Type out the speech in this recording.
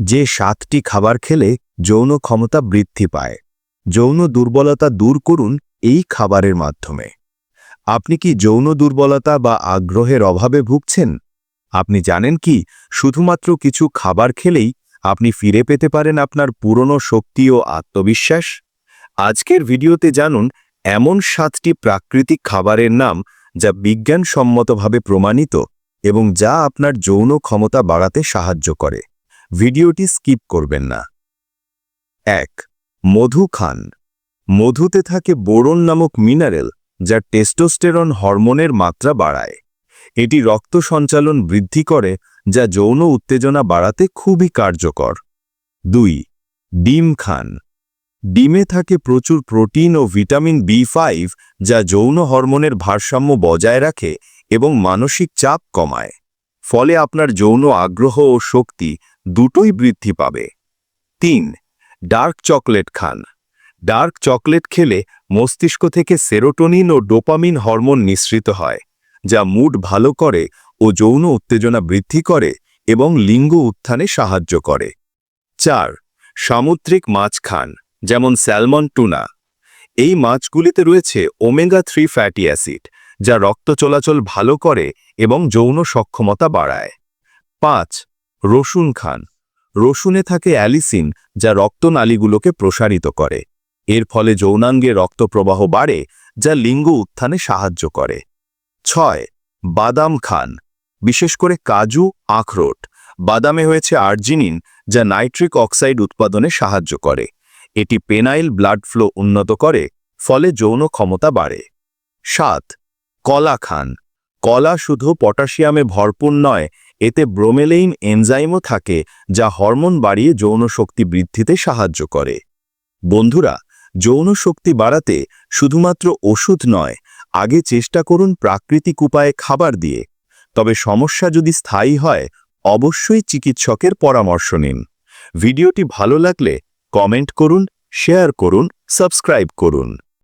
যে 7টি খাবার খেলে যৌন ক্ষমতা বৃদ্ধি পায়। যৌন দুর্বলতা দূর করুন এই খাবারের মাধ্যমে। আপনি কি যৌন দুর্বলতা বা আগ্রহের অভাবে ভুগছেন? আপনি জানেন কি শুধুমাত্র কিছু খাবার খেলেই আপনি ফিরে পেতে পারেন আপনার পুরনো শক্তি ও আত্মবিশ্বাস? আজকের ভিডিওতে জানুন এমন 7টি প্রাকৃতিক খাবারের নাম যা বিজ্ঞানসম্মতভাবে প্রমাণিত এবং যা আপনার যৌন ক্ষমতা বাড়াতে সাহায্য করে। ভিডিওটি স্কিপ করবেন না। 1. মধু খান। মধুতে থাকে বোরন নামক মিনারেল যা টেস্টোস্টেরন হরমোনের মাত্রা বাড়ায়। এটি রক্ত সঞ্চালন বৃদ্ধি করে যা যৌন উত্তেজনা বাড়াতে খুবই কার্যকর। 2. ডিম খান। ডিমে থাকে প্রচুর প্রোটিন ও ভিটামিন B5 যা যৌন হরমোনের ভারসাম্য বজায় রাখে এবং মানসিক চাপ কমায়। ফলে আপনার যৌন আগ্রহ ও শক্তি দুটোই বৃদ্ধি পাবে। 3. ডার্ক চকলেট খান। ডার্ক চকলেট খেলে মস্তিষ্ক থেকে সেরোটোনিন ও ডোপামিন হরমোন নিঃসৃত হয়, যা মুড ভালো করে ও যৌন উত্তেজনা বৃদ্ধি করে এবং লিঙ্গ উত্থানে সাহায্য করে। 4. সামুদ্রিক মাছ খান, যেমন স্যালমন, টুনা। এই মাছগুলিতে রয়েছে ওমেগা-3 ফ্যাটি অ্যাসিড, যা রক্ত চলাচল ভালো করে এবং যৌন সক্ষমতা বাড়ায়। 5. রসুন খান। রসুনে থাকে অ্যালিসিন, যা রক্তনালীগুলোকে প্রসারিত করে। এর ফলে যৌনাঙ্গে রক্তপ্রবাহ বাড়ে, যা লিঙ্গ উত্থানে সাহায্য করে। 6. বাদাম খান, বিশেষ করে কাজু, আখরোট। বাদামে হয়েছে আর্জিনিন, যা নাইট্রিক অক্সাইড উৎপাদনে সাহায্য করে। এটি পেনাইল ব্লাড ফ্লো উন্নত করে, ফলে যৌন ক্ষমতা বাড়ে। 7. কলা খান। কলা শুধু পটাশিয়ামে ভরপুর নয়, এতে ব্রোমেলেইন এনজাইমও থাকে, যা হরমোন বাড়িয়ে যৌন শক্তি বৃদ্ধিতে সাহায্য করে। বন্ধুরা, যৌন শক্তি বাড়াতে শুধুমাত্র ওষুধ নয়, আগে চেষ্টা করুন প্রাকৃতিক উপায়ে খাবার দিয়ে। তবে সমস্যা যদি স্থায়ী হয়, অবশ্যই চিকিৎসকের পরামর্শ নিন। ভিডিওটি ভালো লাগলে কমেন্ট করুন, শেয়ার করুন, সাবস্ক্রাইব করুন।